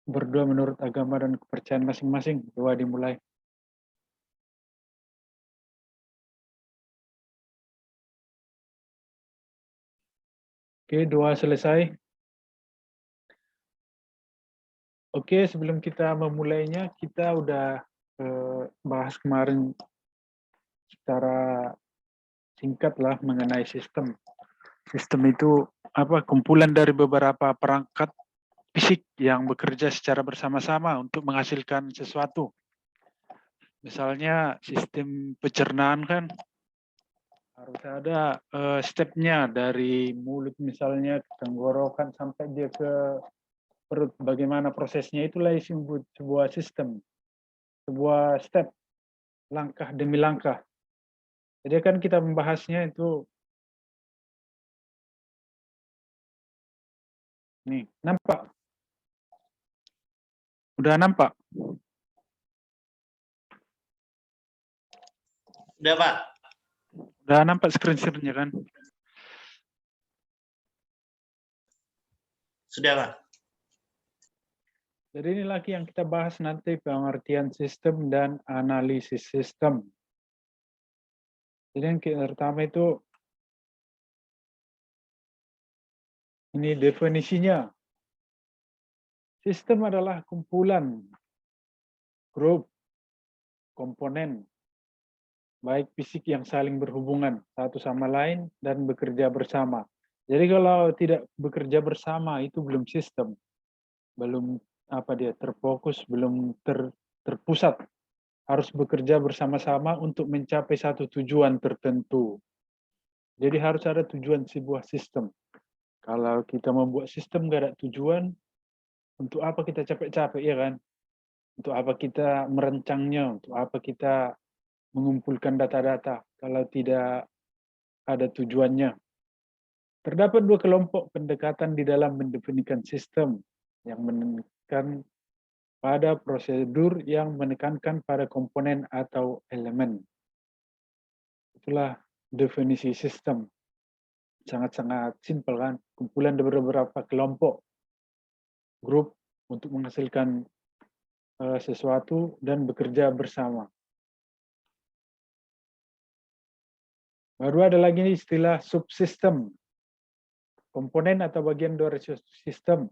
berdua menurut agama dan kepercayaan masing-masing. Coba dimulai. Oke, doa selesai. Oke, sebelum kita memulainya, kita udah bahas kemarin secara singkat lah mengenai sistem. Sistem itu kumpulan dari beberapa perangkat fisik yang bekerja secara bersama-sama untuk menghasilkan sesuatu. Misalnya sistem pencernaan kan harus ada stepnya dari mulut misalnya ke tenggorokan sampai dia ke perut. Bagaimana prosesnya, itulah disebut sebuah sistem, sebuah step, langkah demi langkah. Jadi kan kita membahasnya itu, nih, nampak? Udah nampak? Udah, Pak. Udah nampak screen-nya kan? Sudah, Pak. Jadi ini lagi yang kita bahas nanti, pengertian sistem dan analisis sistem. Jadi yang pertama itu, ini definisinya. Sistem adalah kumpulan, grup, komponen, baik fisik yang saling berhubungan satu sama lain dan bekerja bersama. Jadi kalau tidak bekerja bersama itu belum sistem. Belum terfokus, belum terpusat. Harus bekerja bersama-sama untuk mencapai satu tujuan tertentu. Jadi harus ada tujuan sebuah sistem. Kalau kita membuat sistem nggak ada tujuan, untuk apa kita capek-capek, ya kan? Untuk apa kita merancangnya? Untuk apa kita mengumpulkan data-data kalau tidak ada tujuannya? Terdapat dua kelompok pendekatan di dalam mendefinisikan sistem, yang menekankan pada prosedur yang menekankan pada komponen atau elemen. Itulah definisi sistem. Sangat-sangat simpel kan? Kumpulan dari beberapa kelompok, grup untuk menghasilkan sesuatu dan bekerja bersama. Baru ada lagi istilah subsistem. Komponen atau bagian dari sistem.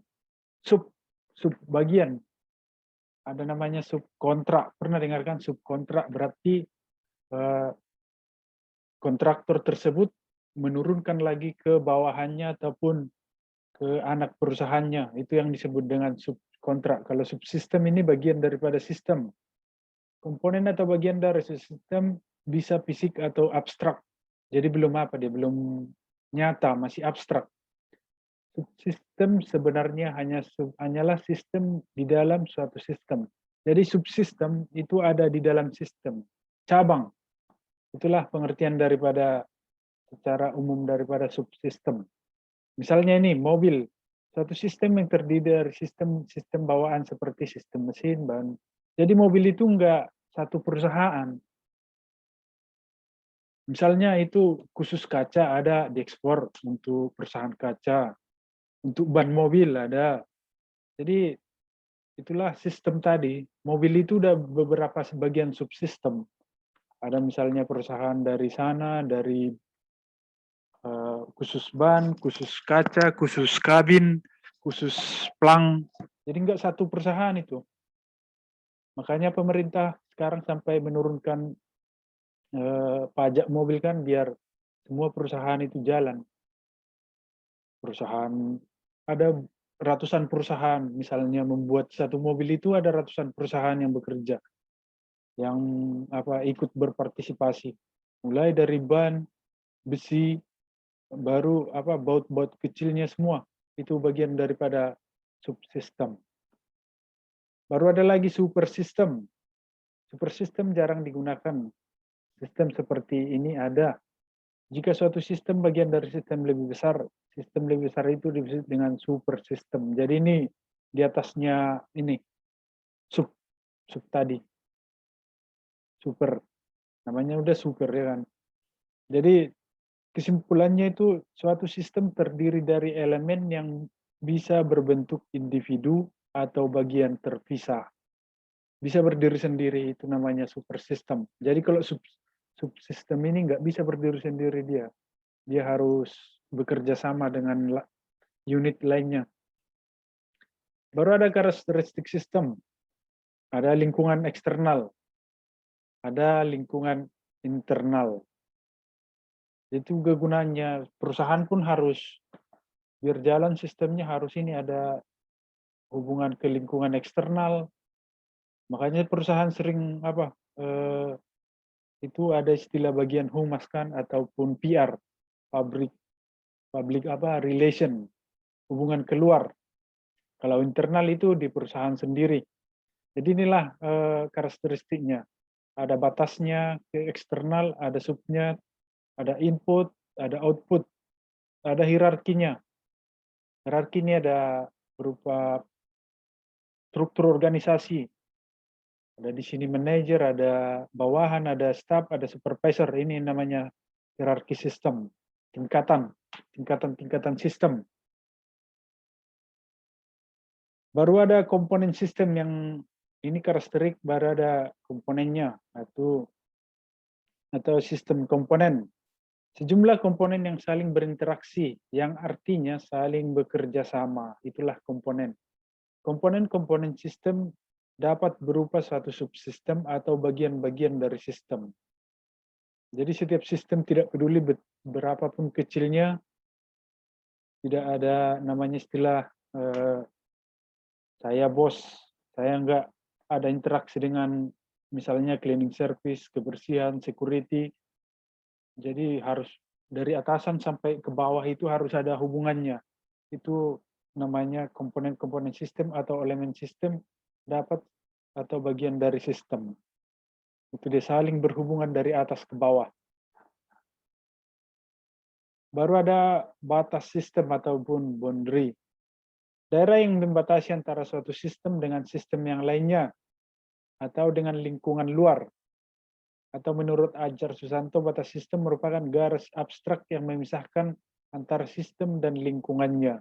Bagian. Ada namanya subkontrak. Pernah dengarkan subkontrak? Berarti kontraktor tersebut menurunkan lagi ke bawahannya ataupun ke anak perusahaannya. Itu yang disebut dengan subkontrak. Kalau subsistem ini bagian daripada sistem. Komponen atau bagian dari sistem bisa fisik atau abstrak. Jadi belum belum nyata, masih abstrak. Subsistem sebenarnya hanyalah sistem di dalam suatu sistem. Jadi subsistem itu ada di dalam sistem. Cabang. Itulah pengertian daripada secara umum daripada subsistem. Misalnya ini mobil, suatu sistem yang terdiri dari sistem bawaan seperti sistem mesin, ban. Jadi mobil itu enggak satu perusahaan. Misalnya itu khusus kaca ada diekspor untuk perusahaan kaca, untuk ban mobil ada. Jadi itulah sistem tadi. Mobil itu udah beberapa sebagian subsistem. Ada misalnya perusahaan dari sana, dari khusus ban, khusus kaca, khusus kabin, khusus plang. Jadi enggak satu perusahaan itu. Makanya pemerintah sekarang sampai menurunkan pajak mobil kan, biar semua perusahaan itu jalan. Perusahaan, ada ratusan perusahaan, misalnya membuat satu mobil itu ada ratusan perusahaan yang bekerja, yang ikut berpartisipasi. Mulai dari ban, besi, baru baut-baut kecilnya semua. Itu bagian daripada subsistem. Baru ada lagi super system. Super system jarang digunakan. Sistem seperti ini ada jika suatu sistem bagian dari sistem lebih besar itu disebut dengan super system. Jadi ini di atasnya ini sub tadi. Super. Namanya udah super, ya kan. Jadi kesimpulannya itu suatu sistem terdiri dari elemen yang bisa berbentuk individu atau bagian terpisah. Bisa berdiri sendiri, itu namanya super system. Jadi kalau subsistem ini nggak bisa berdiri sendiri dia. Dia harus bekerja sama dengan unit lainnya. Baru ada karakteristik sistem. Ada lingkungan eksternal. Ada lingkungan internal. Itu juga gunanya. Perusahaan pun harus, biar jalan sistemnya harus ini ada hubungan ke lingkungan eksternal. Makanya perusahaan sering itu ada istilah bagian humas kan, ataupun PR, public relation, hubungan keluar. Kalau internal itu di perusahaan sendiri. Jadi inilah karakteristiknya. Ada batasnya ke eksternal, ada subnya, ada input, ada output, ada hierarkinya. Hierarki ini ada berupa struktur organisasi. Ada di sini manajer, ada bawahan, ada staff, ada supervisor. Ini namanya hierarki sistem. Tingkatan sistem. Baru ada komponen sistem yang ini karakteristik, baru ada komponennya atau sistem komponen. Sejumlah komponen yang saling berinteraksi, yang artinya saling bekerja sama. Itulah komponen. Komponen-komponen sistem dapat berupa suatu subsistem atau bagian-bagian dari sistem. Jadi setiap sistem, tidak peduli berapapun kecilnya, tidak ada namanya istilah saya bos, saya enggak ada interaksi dengan misalnya cleaning service, kebersihan, security. Jadi harus dari atasan sampai ke bawah itu harus ada hubungannya. Itu namanya komponen-komponen sistem atau elemen sistem dapat atau bagian dari sistem. Itu dia saling berhubungan dari atas ke bawah. Baru ada batas sistem ataupun boundary. Daerah yang membatasi antara suatu sistem dengan sistem yang lainnya atau dengan lingkungan luar. Atau menurut Ajar Susanto, batas sistem merupakan garis abstrak yang memisahkan antara sistem dan lingkungannya.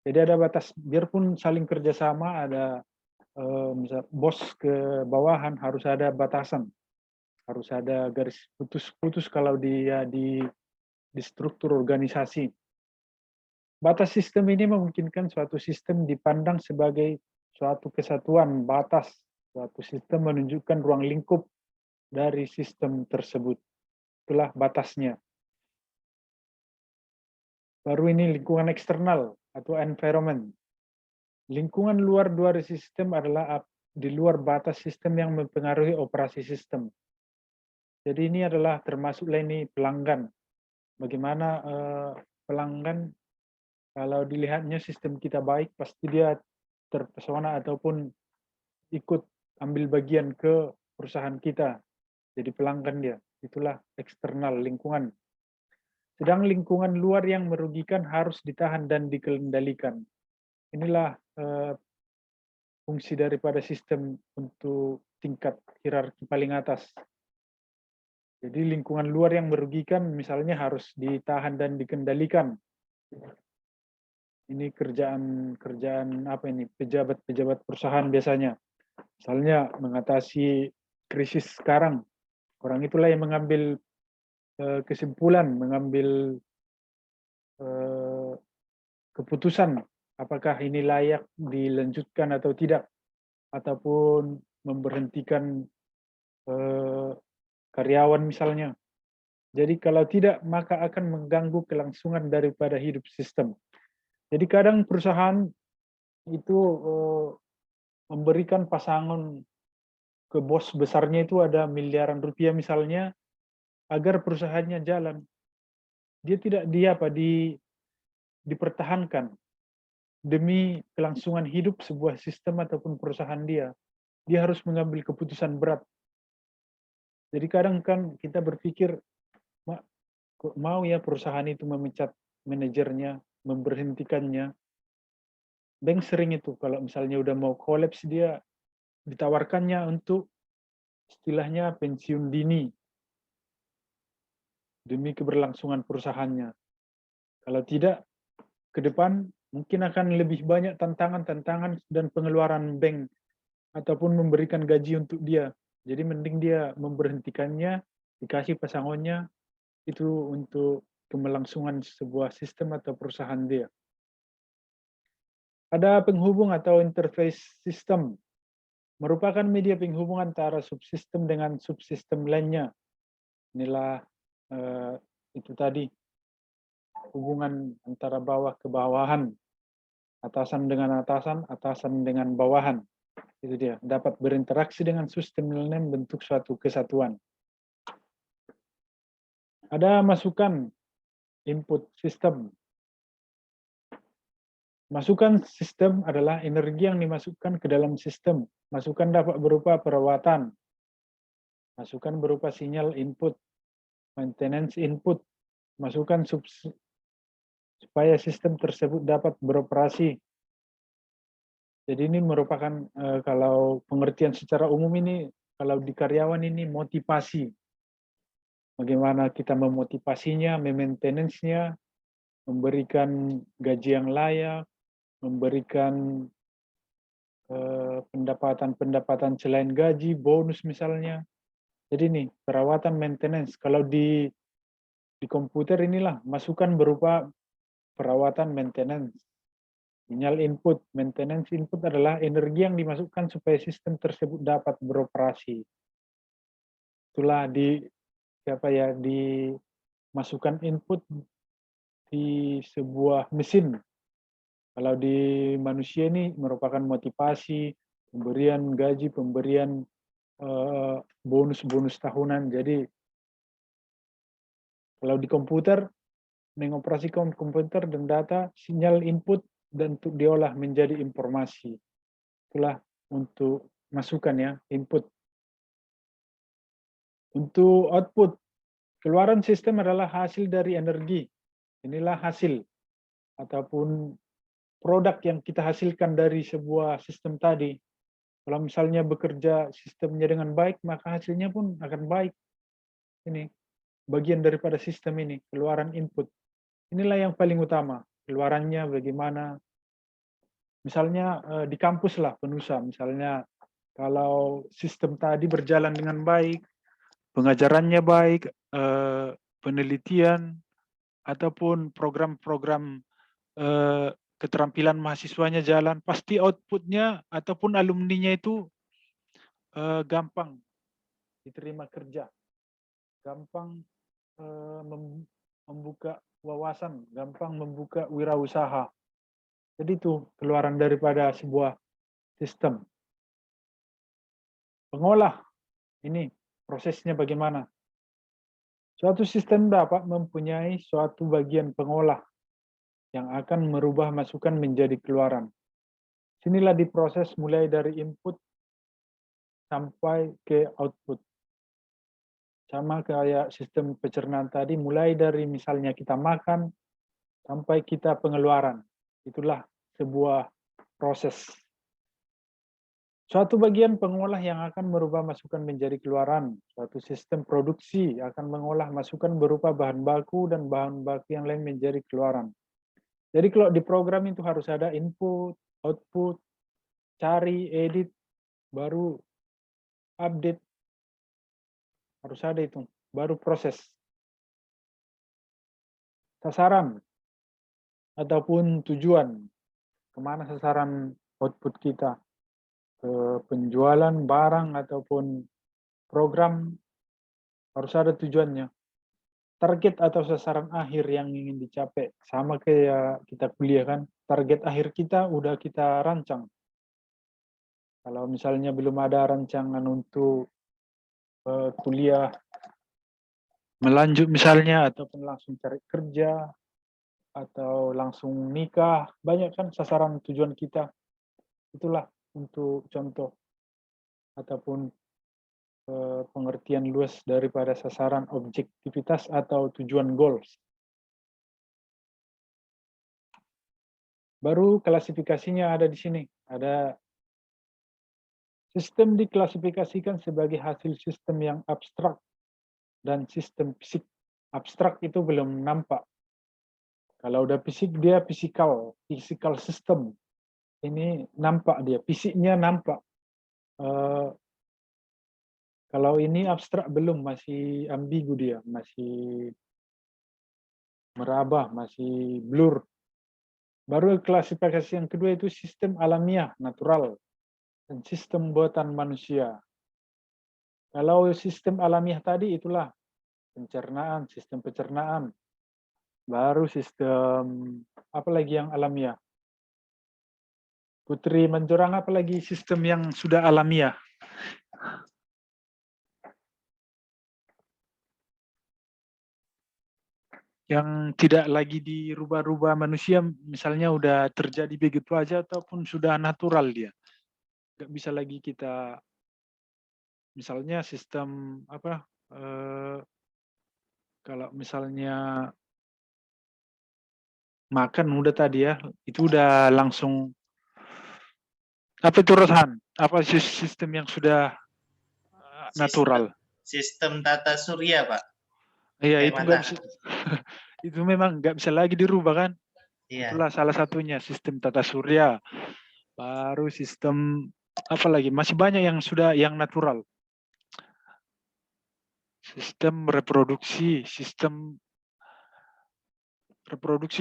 Jadi ada batas, biarpun saling kerjasama, ada misal bos ke bawahan, harus ada batasan, harus ada garis putus-putus kalau dia di struktur organisasi. Batas sistem ini memungkinkan suatu sistem dipandang sebagai suatu kesatuan batas. Suatu sistem menunjukkan ruang lingkup dari sistem tersebut. Itulah batasnya. Baru ini lingkungan eksternal atau environment. Lingkungan luar dari sistem adalah di luar batas sistem yang mempengaruhi operasi sistem. Jadi ini adalah termasuklah ini pelanggan. Bagaimana pelanggan, kalau dilihatnya sistem kita baik, pasti dia terpesona ataupun ikut ambil bagian ke perusahaan kita. Jadi pelanggan dia. Itulah eksternal, lingkungan. Sedang lingkungan luar yang merugikan harus ditahan dan dikendalikan. Inilah fungsi daripada sistem untuk tingkat hierarki paling atas. Jadi lingkungan luar yang merugikan misalnya harus ditahan dan dikendalikan. Ini kerjaan apa ini? Pejabat-pejabat perusahaan biasanya. Misalnya mengatasi krisis sekarang. Orang itulah yang mengambil kesimpulan, mengambil keputusan apakah ini layak dilanjutkan atau tidak, ataupun memberhentikan karyawan misalnya. Jadi kalau tidak, maka akan mengganggu kelangsungan daripada hidup sistem. Jadi kadang perusahaan itu memberikan pasangan ke bos besarnya itu ada miliaran rupiah misalnya, agar perusahaannya jalan. Dia tidak dipertahankan demi kelangsungan hidup sebuah sistem ataupun perusahaan dia. Dia harus mengambil keputusan berat. Jadi kadang kan kita berpikir, kok mau ya perusahaan itu memecat manajernya, memberhentikannya. Bank sering itu kalau misalnya udah mau kolaps, dia ditawarkannya untuk istilahnya pensiun dini demi keberlangsungan perusahaannya. Kalau tidak, ke depan mungkin akan lebih banyak tantangan-tantangan dan pengeluaran bank ataupun memberikan gaji untuk dia. Jadi mending dia memberhentikannya, dikasih pesangonnya itu untuk kemelangsungan sebuah sistem atau perusahaan dia. Ada penghubung atau interface system, merupakan media penghubung antara subsistem dengan subsistem lainnya. Inilah itu tadi, hubungan antara bawah ke bawahan, atasan dengan atasan, atasan dengan bawahan. Itu dia, dapat berinteraksi dengan sistem lain bentuk suatu kesatuan. Ada masukan input sistem. Masukan sistem adalah energi yang dimasukkan ke dalam sistem. Masukan dapat berupa perawatan. Masukan berupa sinyal input, maintenance input. Masukan supaya sistem tersebut dapat beroperasi. Jadi ini merupakan kalau pengertian secara umum ini, kalau di karyawan ini motivasi. Bagaimana kita memotivasinya, memaintenance-nya, memberikan gaji yang layak, memberikan pendapatan-pendapatan selain gaji, bonus misalnya. Jadi nih, perawatan maintenance. Kalau di komputer inilah masukan berupa perawatan maintenance. Sinyal input, maintenance input adalah energi yang dimasukkan supaya sistem tersebut dapat beroperasi. Itulah dimasukkan input di sebuah mesin. Kalau di manusia ini merupakan motivasi, pemberian gaji, pemberian bonus-bonus tahunan. Jadi kalau di komputer, mengoperasikan komputer dan data, sinyal input dan untuk diolah menjadi informasi. Itulah untuk masukan ya, input. Untuk output, keluaran sistem adalah hasil dari energi. Inilah hasil ataupun produk yang kita hasilkan dari sebuah sistem tadi. Kalau misalnya bekerja sistemnya dengan baik, maka hasilnya pun akan baik. Ini bagian daripada sistem ini, keluaran input. Inilah yang paling utama, keluarannya bagaimana. Misalnya di kampus lah, Penusa, misalnya kalau sistem tadi berjalan dengan baik, pengajarannya baik, penelitian, ataupun program-program keterampilan mahasiswanya jalan, pasti outputnya ataupun alumninya itu gampang diterima kerja, gampang membuka wawasan, gampang membuka wirausaha. Jadi itu keluaran daripada sebuah sistem. Pengolah, ini prosesnya bagaimana? Suatu sistem dapat mempunyai suatu bagian pengolah yang akan merubah masukan menjadi keluaran. Sinilah diproses mulai dari input sampai ke output. Sama kayak sistem pencernaan tadi, mulai dari misalnya kita makan sampai kita pengeluaran. Itulah sebuah proses. Suatu bagian pengolah yang akan merubah masukan menjadi keluaran. Suatu sistem produksi akan mengolah masukan berupa bahan baku dan bahan baku yang lain menjadi keluaran. Jadi kalau di program itu harus ada input, output, cari, edit, baru update. Harus ada itu, baru proses. Sasaran ataupun tujuan. Kemana sasaran output kita? Ke penjualan barang ataupun program, harus ada tujuannya. Target atau sasaran akhir yang ingin dicapai. Sama kayak kita kuliah kan, target akhir kita udah kita rancang. Kalau misalnya belum ada rancangan untuk kuliah melanjut misalnya, ataupun langsung cari kerja, atau langsung nikah, banyak kan sasaran tujuan kita. Itulah untuk contoh ataupun pengertian luas daripada sasaran objektivitas atau tujuan goals. Baru klasifikasinya ada di sini. Ada sistem diklasifikasikan sebagai hasil sistem yang abstrak dan sistem fisik. Abstrak itu belum nampak. Kalau udah fisik dia physical system. Ini nampak dia, fisiknya nampak. Kalau ini abstrak belum, masih ambigu dia, masih meraba, masih blur. Baru klasifikasi yang kedua itu sistem alamiah, natural, dan sistem buatan manusia. Kalau sistem alamiah tadi itulah pencernaan, sistem pencernaan. Baru sistem, apa lagi yang alamiah? Putri Manjorang, apa lagi sistem yang sudah alamiah? Yang tidak lagi dirubah-rubah manusia, misalnya udah terjadi begitu aja ataupun sudah natural dia. Nggak bisa lagi kita, misalnya sistem apa, kalau misalnya makan udah tadi ya, itu udah langsung, apa itu Roshan? Apa sistem yang sudah natural? Sistem tata surya, Pak. Iya, itu nggak bisa. Itu memang nggak bisa lagi dirubah kan? Iya. Itulah salah satunya sistem tata surya. Baru sistem apa lagi? Masih banyak yang sudah yang natural. Sistem reproduksi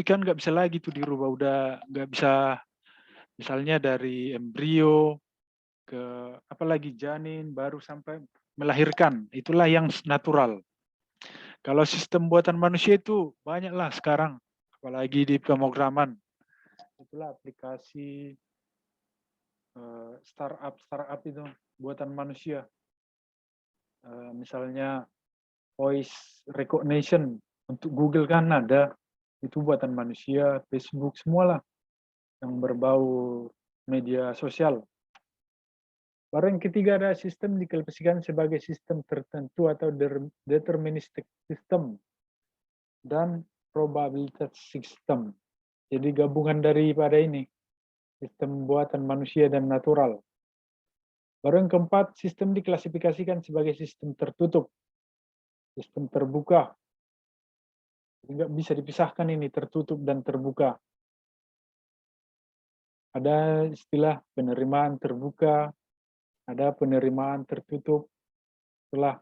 kan nggak bisa lagi tuh dirubah. Udah nggak bisa, misalnya dari embrio ke apalagi janin baru sampai melahirkan. Itulah yang natural. Kalau sistem buatan manusia itu banyaklah sekarang, apalagi di pemrograman. Itulah aplikasi startup itu buatan manusia. Misalnya voice recognition untuk Google kan ada, itu buatan manusia, Facebook semualah yang berbau media sosial. Baru yang ketiga ada sistem diklasifikasikan sebagai sistem tertentu atau deterministic system dan probabilitas system. Jadi gabungan daripada ini, sistem buatan manusia dan natural. Baru yang keempat, sistem diklasifikasikan sebagai sistem tertutup, sistem terbuka. Nggak bisa dipisahkan ini tertutup dan terbuka. Ada istilah penerimaan terbuka, ada penerimaan tertutup. Setelah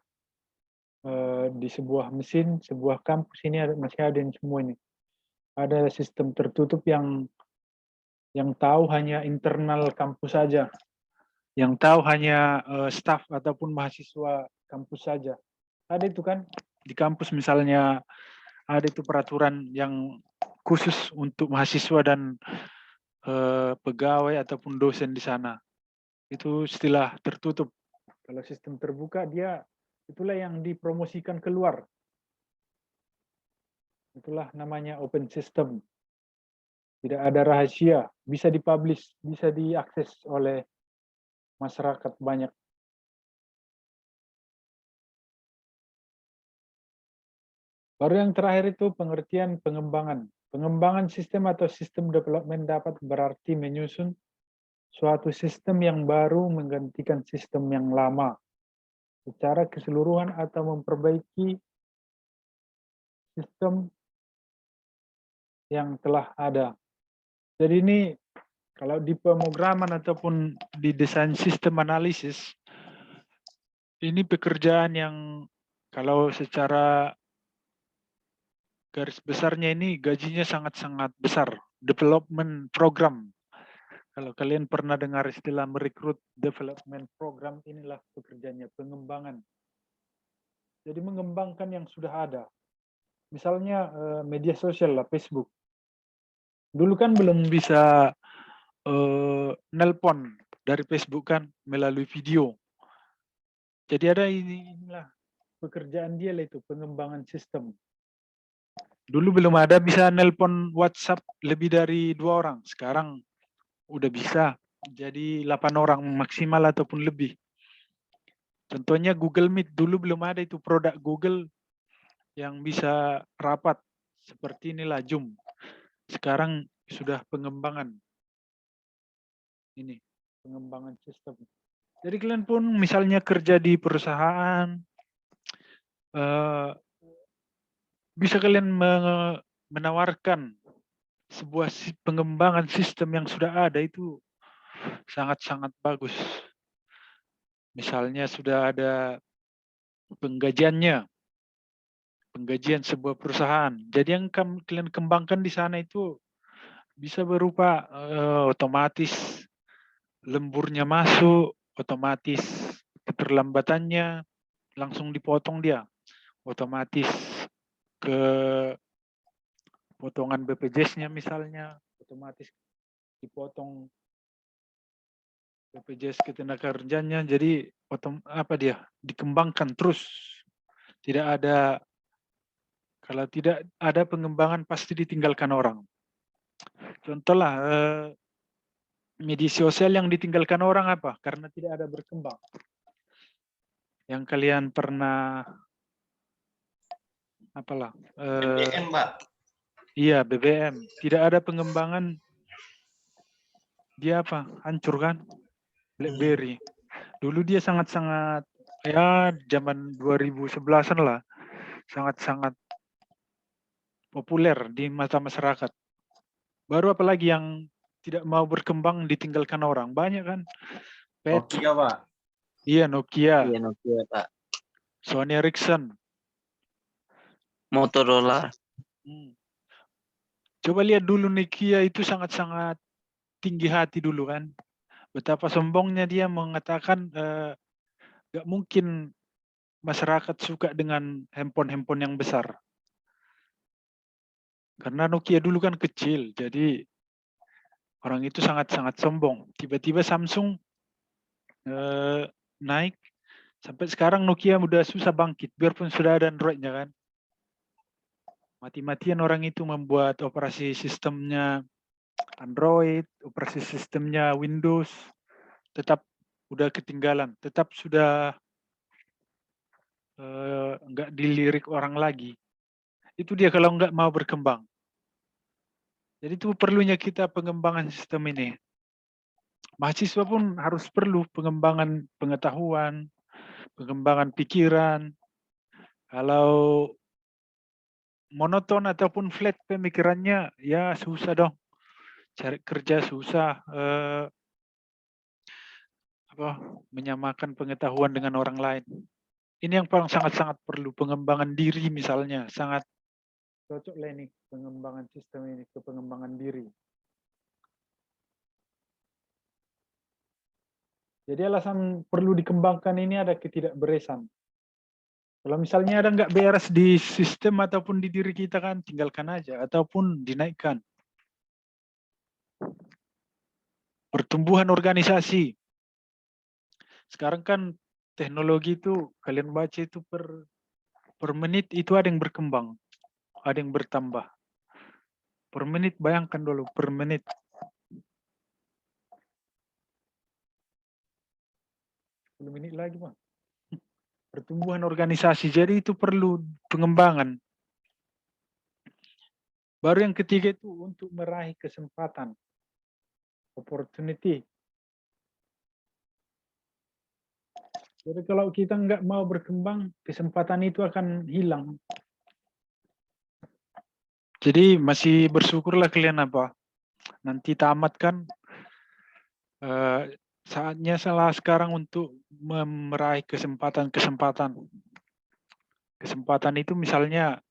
di sebuah mesin, sebuah kampus ini masih ada yang semua ini. Ada sistem tertutup yang tahu hanya internal kampus saja, yang tahu hanya staf ataupun mahasiswa kampus saja. Ada itu kan di kampus misalnya, ada itu peraturan yang khusus untuk mahasiswa dan pegawai ataupun dosen di sana. Itu istilah tertutup. Kalau sistem terbuka dia itulah yang dipromosikan keluar. Itulah namanya open system. Tidak ada rahasia, bisa dipublish, bisa diakses oleh masyarakat banyak. Baru yang terakhir itu pengertian pengembangan. Pengembangan sistem atau sistem development dapat berarti menyusun suatu sistem yang baru menggantikan sistem yang lama secara keseluruhan atau memperbaiki sistem yang telah ada. Jadi ini kalau di pemrograman ataupun di desain sistem analisis, ini pekerjaan yang kalau secara garis besarnya ini gajinya sangat-sangat besar. Development program. Kalau kalian pernah dengar istilah merekrut development program, inilah pekerjaannya, pengembangan. Jadi mengembangkan yang sudah ada. Misalnya media sosial lah, Facebook. Dulu kan belum bisa nelpon dari Facebook kan melalui video. Jadi ada inilah pekerjaan dia lah itu, pengembangan sistem. Dulu belum ada bisa nelpon WhatsApp lebih dari 2 orang. Sekarang udah bisa. Jadi 8 orang maksimal ataupun lebih. Contohnya Google Meet. Dulu belum ada itu produk Google yang bisa rapat. Seperti inilah Zoom. Sekarang sudah pengembangan. Ini, pengembangan sistem. Jadi kalian pun misalnya kerja di perusahaan, bisa kalian menawarkan sebuah pengembangan sistem yang sudah ada itu sangat-sangat bagus. Misalnya sudah ada penggajiannya, penggajian sebuah perusahaan. Jadi yang kalian kembangkan di sana itu bisa berupa otomatis lemburnya masuk, otomatis keterlambatannya langsung dipotong dia, otomatis ke potongan BPJS-nya misalnya, otomatis dipotong BPJS ketenagakerjaannya, jadi dikembangkan terus. Tidak ada, kalau tidak ada pengembangan pasti ditinggalkan orang. Contohlah media sosial yang ditinggalkan orang apa? Karena tidak ada berkembang. Yang kalian pernah apalah? BBM, Pak. Iya, BBM. Tidak ada pengembangan, dia apa? Hancur kan? BlackBerry. Dulu dia sangat-sangat, ya zaman 2011-an lah, sangat-sangat populer di mata masyarakat. Baru apalagi yang tidak mau berkembang ditinggalkan orang. Banyak kan? Nokia, Pak. Iya, Nokia. Iya, Nokia, Pak. Sony Ericsson. Motorola. Coba lihat dulu Nokia itu sangat-sangat tinggi hati dulu kan. Betapa sombongnya dia mengatakan gak mungkin masyarakat suka dengan handphone-handphone yang besar. Karena Nokia dulu kan kecil, jadi orang itu sangat-sangat sombong. Tiba-tiba Samsung naik, sampai sekarang Nokia udah susah bangkit, biarpun sudah ada Android-nya kan. Mati-matian orang itu membuat operasi sistemnya Android, operasi sistemnya Windows, tetap udah ketinggalan, tetap sudah nggak dilirik orang lagi. Itu dia kalau nggak mau berkembang. Jadi itu perlunya kita pengembangan sistem ini. Mahasiswa pun harus perlu pengembangan pengetahuan, pengembangan pikiran. Kalau monoton ataupun flat pemikirannya, ya susah dong. Cari kerja susah. Menyamakan pengetahuan dengan orang lain. Ini yang paling sangat-sangat perlu, pengembangan diri misalnya. Sangat cocok lah ini, pengembangan sistem ini ke pengembangan diri. Jadi alasan perlu dikembangkan ini ada ketidakberesan. Kalau misalnya ada nggak beres di sistem ataupun di diri kita kan, tinggalkan aja ataupun dinaikkan. Pertumbuhan organisasi. Sekarang kan teknologi itu kalian baca itu per menit itu ada yang berkembang, ada yang bertambah. Per menit bayangkan dulu per menit. Menit lagi Bang. Pertumbuhan organisasi, jadi itu perlu pengembangan. Baru yang ketiga itu untuk meraih kesempatan, opportunity. Jadi kalau kita nggak mau berkembang, kesempatan itu akan hilang. Jadi masih bersyukurlah kalian apa? Nanti tamat kan, saatnya salah sekarang untuk meraih kesempatan-kesempatan. Kesempatan itu misalnya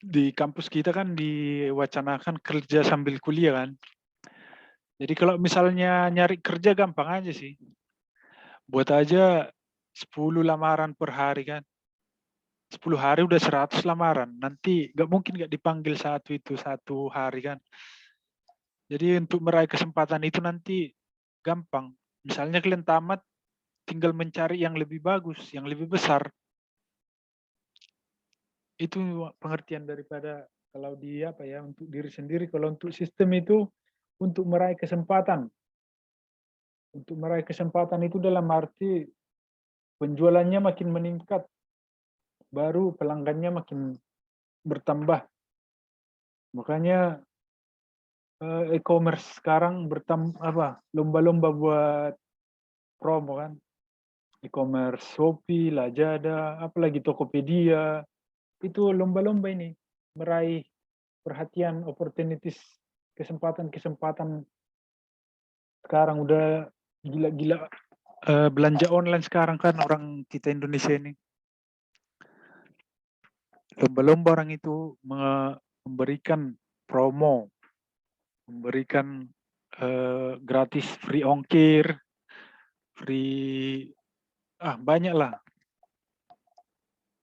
di kampus kita kan diwacanakan kerja sambil kuliah kan. Jadi kalau misalnya nyari kerja gampang aja sih. Buat aja 10 lamaran per hari kan. 10 hari udah 100 lamaran. Nanti gak mungkin gak dipanggil satu hari kan. Jadi untuk meraih kesempatan itu nanti gampang. Misalnya kalian tamat, tinggal mencari yang lebih bagus, yang lebih besar. Itu pengertian daripada kalau untuk diri sendiri. Kalau untuk sistem itu untuk meraih kesempatan. Untuk meraih kesempatan itu dalam arti penjualannya makin meningkat, baru pelanggannya makin bertambah. Makanya e-commerce sekarang lomba-lomba buat promo kan. E-commerce Shopee, Lazada, apalagi Tokopedia, itu lomba-lomba ini meraih perhatian opportunities kesempatan sekarang udah gila-gila, belanja online sekarang kan orang kita Indonesia ini. Lomba-lomba orang itu memberikan promo, memberikan gratis free ongkir, free banyak lah.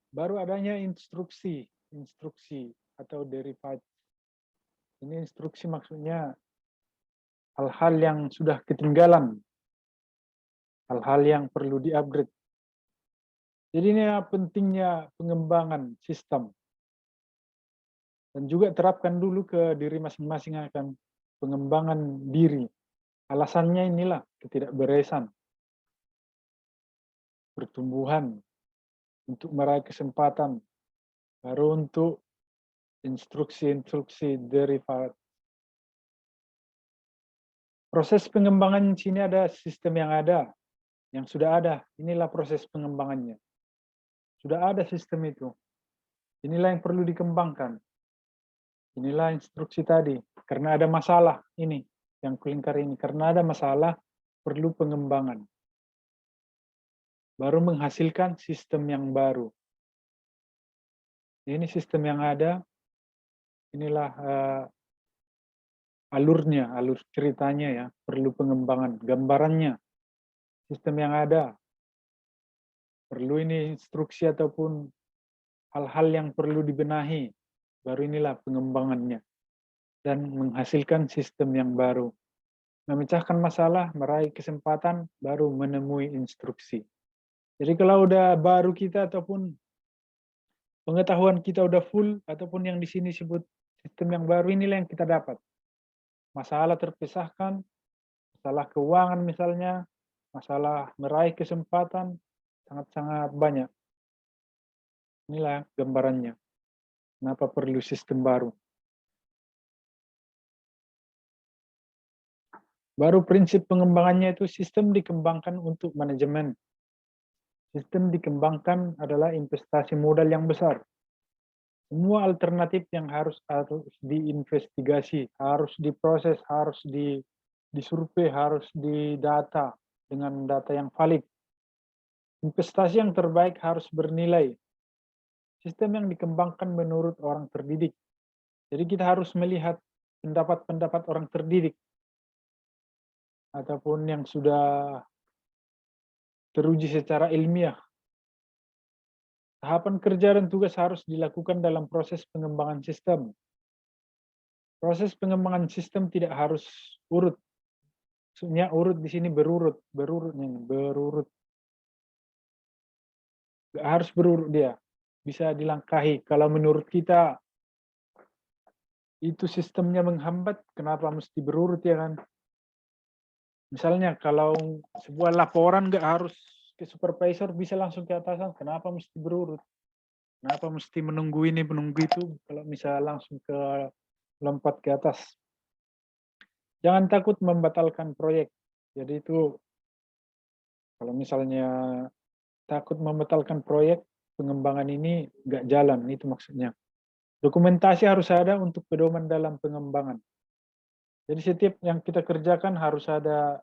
Baru adanya instruksi atau derivatif. Ini instruksi maksudnya hal-hal yang sudah ketinggalan, hal-hal yang perlu di-upgrade. Jadi ini pentingnya pengembangan sistem. Dan juga terapkan dulu ke diri masing-masing akan pengembangan diri. Alasannya inilah ketidakberesan, pertumbuhan, untuk meraih kesempatan, baru untuk instruksi derivatif. Proses pengembangan di sini ada sistem yang sudah ada. Inilah proses pengembangannya. Sudah ada sistem itu. Inilah yang perlu dikembangkan. Inilah instruksi tadi. Karena ada masalah ini, yang kulingkar ini. Karena ada masalah, perlu pengembangan. Baru menghasilkan sistem yang baru. Ini sistem yang ada. Inilah alur ceritanya ya. Perlu pengembangan. Gambarannya. Sistem yang ada. Perlu ini instruksi ataupun hal-hal yang perlu dibenahi. Baru inilah pengembangannya. Dan menghasilkan sistem yang baru. Memecahkan masalah, meraih kesempatan, baru menemui instruksi. Jadi kalau udah baru kita ataupun pengetahuan kita udah full, ataupun yang di sini sebut sistem yang baru, inilah yang kita dapat. Masalah terpisahkan, masalah keuangan misalnya, masalah meraih kesempatan, sangat-sangat banyak. Inilah gambarannya. Kenapa perlu sistem baru. Baru prinsip pengembangannya itu sistem dikembangkan untuk manajemen. Sistem dikembangkan adalah investasi modal yang besar. Semua alternatif yang harus diinvestigasi, harus diproses, harus disurvei, harus didata dengan data yang valid. Investasi yang terbaik harus bernilai. Sistem yang dikembangkan menurut orang terdidik. Jadi kita harus melihat pendapat-pendapat orang terdidik ataupun yang sudah teruji secara ilmiah. Tahapan kerja dan tugas harus dilakukan dalam proses pengembangan sistem. Proses pengembangan sistem tidak harus urut. Maksudnya urut di sini berurut. Gak harus berurut dia. Bisa dilangkahi. Kalau menurut kita itu sistemnya menghambat, kenapa mesti berurut ya kan? Misalnya kalau sebuah laporan nggak harus ke supervisor, bisa langsung ke atasan, kenapa mesti berurut? Kenapa mesti menunggu ini, menunggu itu, kalau bisa langsung lompat ke atas. Jangan takut membatalkan proyek. Jadi itu, kalau misalnya takut membatalkan proyek, pengembangan ini nggak jalan, itu maksudnya. Dokumentasi harus ada untuk pedoman dalam pengembangan. Jadi setiap yang kita kerjakan harus ada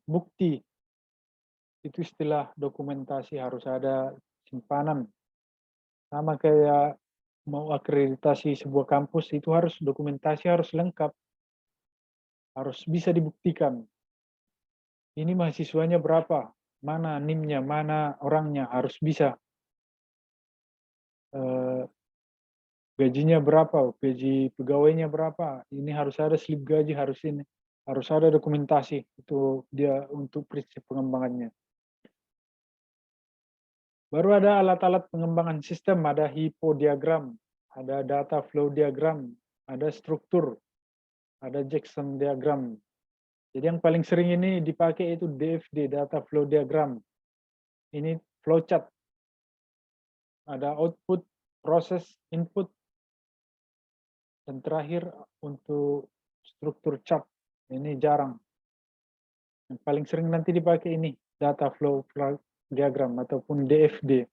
bukti. Itu istilah dokumentasi, harus ada simpanan. Sama kayak mau akreditasi sebuah kampus, itu harus dokumentasi harus lengkap. Harus bisa dibuktikan. Ini mahasiswanya berapa, mana NIM-nya, mana orangnya, harus bisa. Gajinya berapa, gaji pegawainya berapa, ini harus ada slip gaji, harus ada dokumentasi, itu dia untuk prinsip pengembangannya. Baru ada alat-alat pengembangan sistem, ada hipodiagram, ada data flow diagram, ada struktur, ada Jackson diagram. Jadi yang paling sering ini dipakai itu DFD, data flow diagram. Ini flowchart. Ada output, proses, input, dan terakhir untuk struktur chart. Ini jarang. Yang paling sering nanti dipakai ini, data flow diagram ataupun DFD.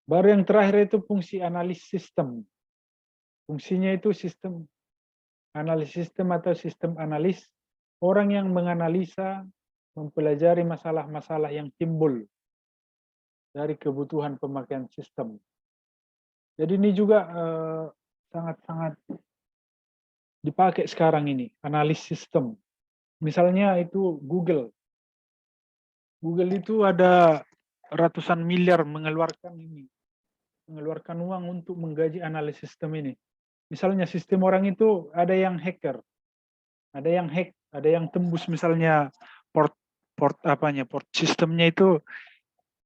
Baru yang terakhir itu fungsi analis sistem. Fungsinya itu sistem analis sistem atau sistem analis. Orang yang menganalisa, mempelajari masalah-masalah yang timbul dari kebutuhan pemakaian sistem. Jadi ini juga sangat-sangat dipakai sekarang ini, analis sistem. Misalnya itu Google. Google itu ada ratusan miliar mengeluarkan uang untuk menggaji analis sistem ini. Misalnya sistem orang itu ada yang hacker, ada yang hack, ada yang tembus misalnya port sistemnya itu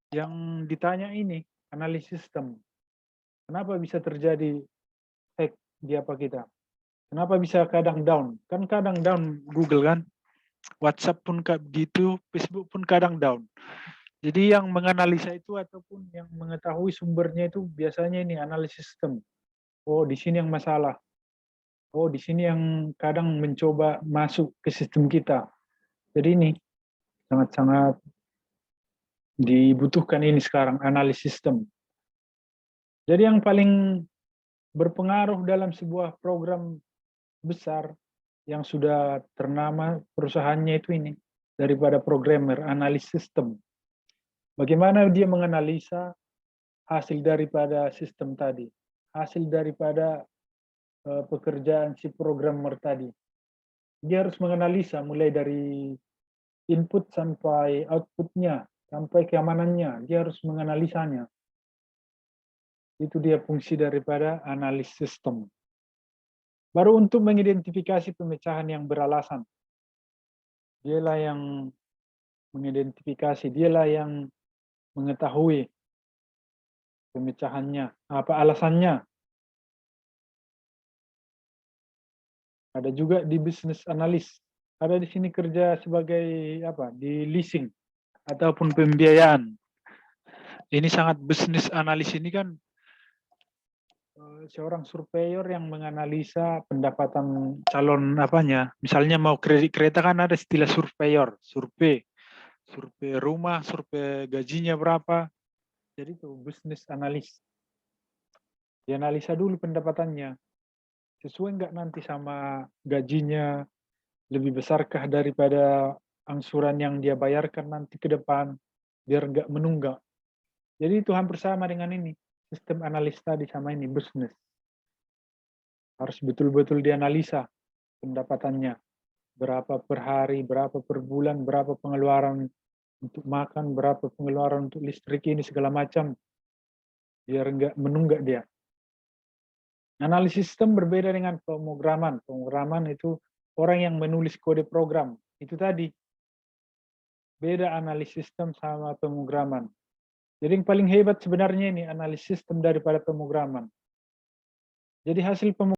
yang ditanya ini analis sistem. Kenapa bisa terjadi hack di apa kita? Kenapa bisa kadang down? Kan kadang down Google kan. WhatsApp pun gitu, Facebook pun kadang down. Jadi yang menganalisa itu ataupun yang mengetahui sumbernya itu biasanya ini analisis sistem. Oh, di sini yang masalah. Oh, di sini yang kadang mencoba masuk ke sistem kita. Jadi ini sangat-sangat dibutuhkan ini sekarang, analis sistem. Jadi yang paling berpengaruh dalam sebuah program besar yang sudah ternama perusahaannya itu ini, daripada programmer, analis sistem. Bagaimana dia menganalisa hasil daripada sistem tadi, hasil daripada pekerjaan si programmer tadi. Dia harus menganalisa mulai dari input sampai outputnya, sampai keamanannya. Dia harus menganalisanya. Itu dia fungsi daripada analis sistem. Baru untuk mengidentifikasi pemecahan yang beralasan. Dialah yang mengidentifikasi, dialah yang mengetahui pemecahannya, apa alasannya. Ada juga di business analis. Ada di sini kerja sebagai di leasing ataupun pembiayaan. Ini sangat business analis ini kan seorang surveyor yang menganalisa pendapatan calon misalnya mau kredit kereta kan ada istilah surveyor, survei rumah, survei gajinya berapa. Jadi itu business analis. Dianalisa dulu pendapatannya. Sesuai nggak nanti sama gajinya, lebih besarkah daripada angsuran yang dia bayarkan nanti ke depan, biar nggak menunggak. Jadi itu hampir sama dengan ini, sistem analis tadi sama ini, business. Harus betul-betul dianalisa pendapatannya. Berapa per hari, berapa per bulan, berapa pengeluaran untuk makan, berapa pengeluaran untuk listrik ini, segala macam. Biar nggak menunggak dia. Analisis sistem berbeda dengan pemrograman. Pemrograman itu orang yang menulis kode program. Itu tadi. Beda analisis sistem sama pemrograman. Jadi yang paling hebat sebenarnya ini analisis sistem daripada pemrograman. Jadi hasil